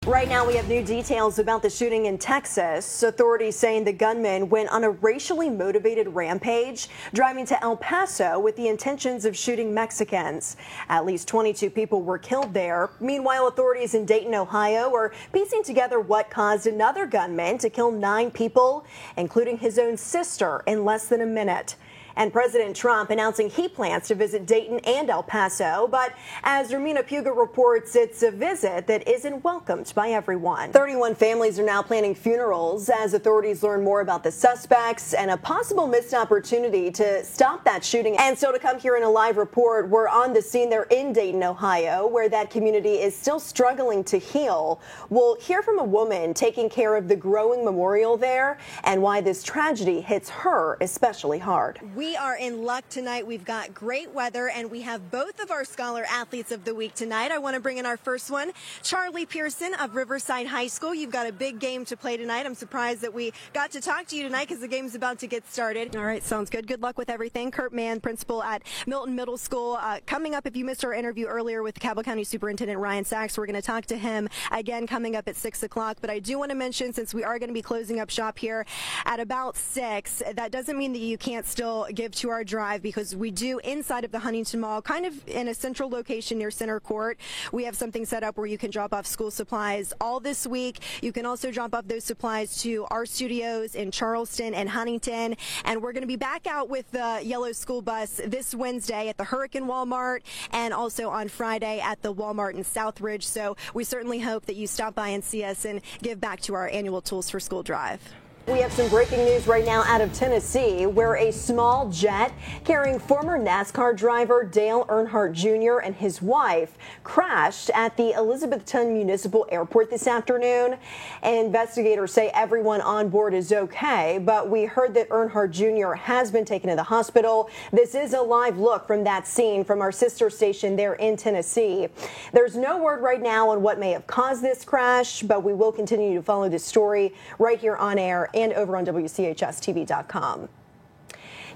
Right now, we have new details about the shooting in Texas. Authorities saying the gunman went on a racially motivated rampage, driving to El Paso with the intentions of shooting Mexicans. At least 22 people were killed there. Meanwhile, authorities in Dayton, Ohio are piecing together what caused another gunman to kill 9 people, including his own sister, in less than a minute. And President Trump announcing he plans to visit Dayton and El Paso. But as Romina Puga reports, it's a visit that isn't welcomed by everyone. 31 families are now planning funerals as authorities learn more about the suspects and a possible missed opportunity to stop that shooting. And so to come here in a live report, we're on the scene there in Dayton, Ohio, where that community is still struggling to heal. We'll hear from a woman taking care of the growing memorial there and why this tragedy hits her especially hard. We are in luck tonight. We've got great weather, and we have both of our Scholar Athletes of the Week tonight. I want to bring in our first one, Charlie Pearson of Riverside High School. You've got a big game to play tonight. I'm surprised that we got to talk to you tonight because the game's about to get started. All right, sounds good. Good luck with everything. Kurt Mann, principal at Milton Middle School. Coming up, if you missed our interview earlier with Cabell County Superintendent Ryan Sachs, we're going to talk to him again coming up at 6 o'clock. But I do want to mention, since we are going to be closing up shop here at about 6, that doesn't mean that you can't still give to our drive, because we do inside of the Huntington Mall, kind of in a central location near Center Court. We have something set up where you can drop off school supplies all this week. You can also drop off those supplies to our studios in Charleston and Huntington. And we're going to be back out with the yellow school bus this Wednesday at the Hurricane Walmart and also on Friday at the Walmart in Southridge. So we certainly hope that you stop by and see us and give back to our annual Tools for School drive. We have some breaking news right now out of Tennessee, where a small jet carrying former NASCAR driver Dale Earnhardt Jr. and his wife crashed at the Elizabethton Municipal Airport this afternoon. Investigators say everyone on board is okay, but we heard that Earnhardt Jr. has been taken to the hospital. This is a live look from that scene from our sister station there in Tennessee. There's no word right now on what may have caused this crash, but we will continue to follow this story right here on air and over on WCHSTV.com.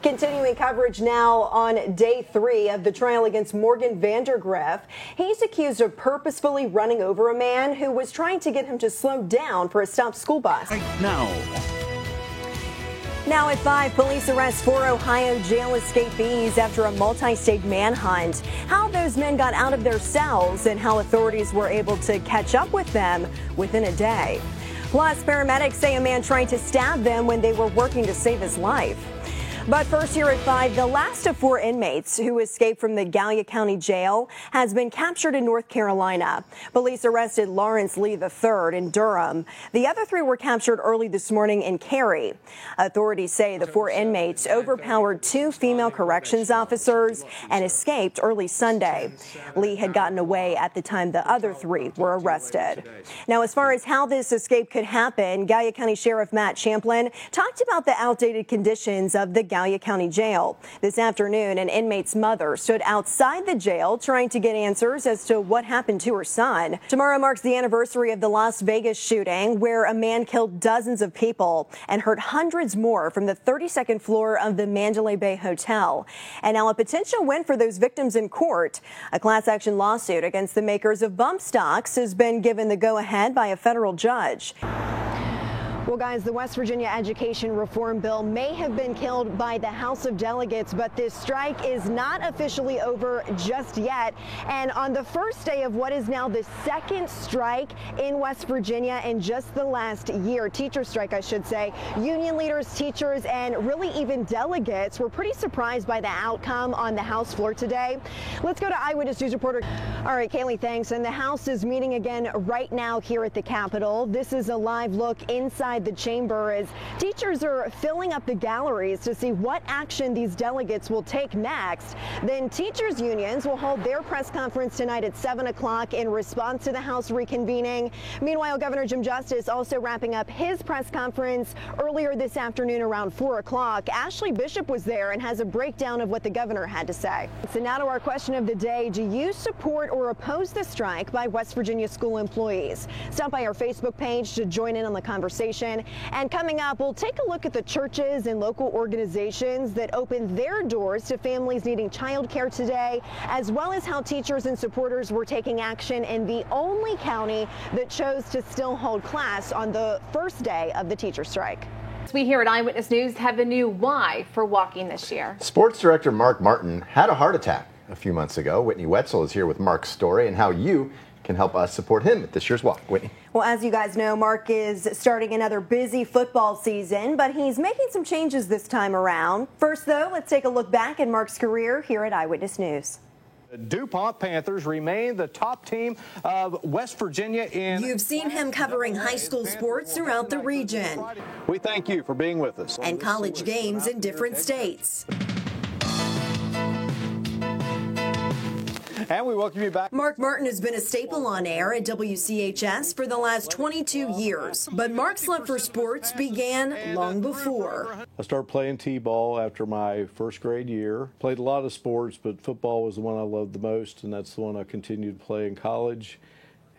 Continuing coverage now on day 3 of the trial against Morgan Vandergriff. He's accused of purposefully running over a man who was trying to get him to slow down for a stopped school bus. Now at 5, police arrest 4 Ohio jail escapees after a multi-state manhunt. How those men got out of their cells and how authorities were able to catch up with them within a day. Plus, paramedics say a man tried to stab them when they were working to save his life. But first, here at 5, the last of 4 inmates who escaped from the Gallia County Jail has been captured in North Carolina. Police arrested Lawrence Lee III in Durham. The other 3 were captured early this morning in Cary. Authorities say the 4 inmates overpowered 2 female corrections officers and escaped early Sunday. Lee had gotten away at the time the other 3 were arrested. Now, as far as how this escape could happen, Gallia County Sheriff Matt Champlin talked about the outdated conditions of the Gallia County Jail. This afternoon, an inmate's mother stood outside the jail trying to get answers as to what happened to her son. Tomorrow marks the anniversary of the Las Vegas shooting, where a man killed dozens of people and hurt hundreds more from the 32nd floor of the Mandalay Bay Hotel. And now a potential win for those victims in court. A class action lawsuit against the makers of bump stocks has been given the go-ahead by a federal judge. Well, guys, the West Virginia Education Reform Bill may have been killed by the House of Delegates, but this strike is not officially over just yet. And on the first day of what is now the second strike in West Virginia in just the last year, teacher strike, I should say, union leaders, teachers, and really even delegates were pretty surprised by the outcome on the House floor today. Let's go to Eyewitness News reporter. All right, Kaylee, thanks. And the House is meeting again right now here at the Capitol. This is a live look inside the chamber as teachers are filling up the galleries to see what action these delegates will take next. Then teachers unions will hold their press conference tonight at 7 o'clock in response to the House reconvening. Meanwhile, Governor Jim Justice also wrapping up his press conference earlier this afternoon around 4 o'clock. Ashley Bishop was there and has a breakdown of what the governor had to say. So now to our question of the day. Do you support or oppose the strike by West Virginia school employees? Stop by our Facebook page to join in on the conversation. station. And coming up, we'll take a look at the churches and local organizations that opened their doors to families needing childcare today, as well as how teachers and supporters were taking action in the only county that chose to still hold class on the first day of the teacher strike. We here at Eyewitness News have a new why for walking this year. Sports director Mark Martin had a heart attack a few months ago. Whitney Wetzel is here with Mark's story and how you can help us support him at this year's walk. Whitney. Well, as you guys know, Mark is starting another busy football season, but he's making some changes this time around. First, though, let's take a look back at Mark's career here at Eyewitness News. The DuPont Panthers remain the top team of West Virginia in... You've seen him covering high school sports throughout the region. We thank you for being with us. And college games in different states. And we welcome you back. Mark Martin has been a staple on air at WCHS for the last 22 years. But Mark's love for sports began long before. I started playing t-ball after my first grade year. Played a lot of sports, but football was the one I loved the most, and that's the one I continued to play in college.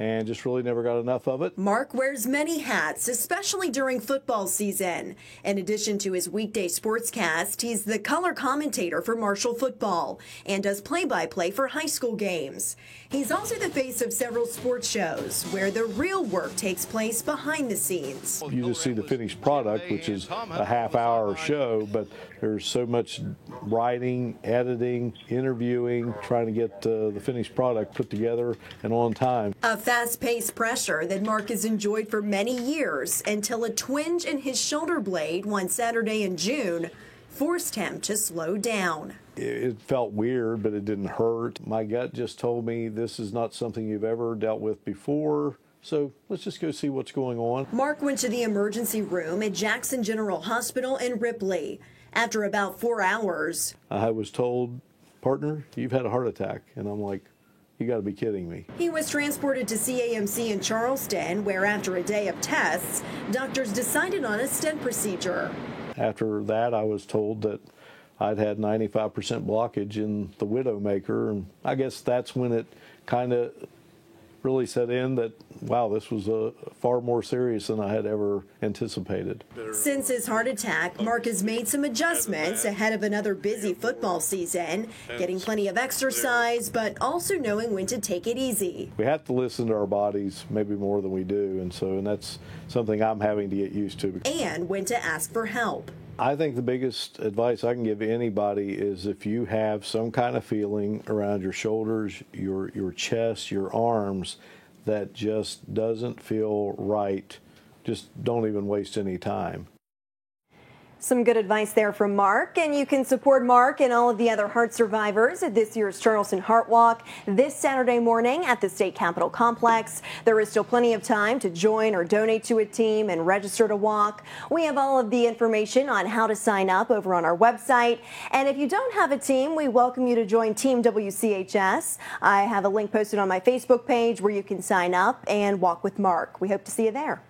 And just really never got enough of it. Mark wears many hats, especially during football season. In addition to his weekday sportscast, he's the color commentator for Marshall football and does play-by-play for high school games. He's also the face of several sports shows where the real work takes place behind the scenes. You just see the finished product, which is a half-hour show, but there's so much writing, editing, interviewing, trying to get the finished product put together and on time. A fast-paced pressure that Mark has enjoyed for many years until a twinge in his shoulder blade one Saturday in June forced him to slow down. It felt weird, but it didn't hurt. My gut just told me this is not something you've ever dealt with before. So let's just go see what's going on. Mark went to the emergency room at Jackson General Hospital in Ripley. After about 4 hours, I was told, partner, you've had a heart attack. And I'm like, you got to be kidding me. He was transported to CAMC in Charleston, where after a day of tests, doctors decided on a stent procedure. After that, I was told that I'd had 95% blockage in the widowmaker, and I guess that's when it kind of really set in that, wow, this was far more serious than I had ever anticipated. Since his heart attack, Mark has made some adjustments ahead of another busy football season, getting plenty of exercise, but also knowing when to take it easy. We have to listen to our bodies maybe more than we do, and that's something I'm having to get used to. And when to ask for help. I think the biggest advice I can give anybody is if you have some kind of feeling around your shoulders, your chest, your arms that just doesn't feel right, just don't even waste any time. Some good advice there from Mark, and you can support Mark and all of the other heart survivors at this year's Charleston Heart Walk this Saturday morning at the State Capitol Complex. There is still plenty of time to join or donate to a team and register to walk. We have all of the information on how to sign up over on our website. And if you don't have a team, we welcome you to join Team WCHS. I have a link posted on my Facebook page where you can sign up and walk with Mark. We hope to see you there.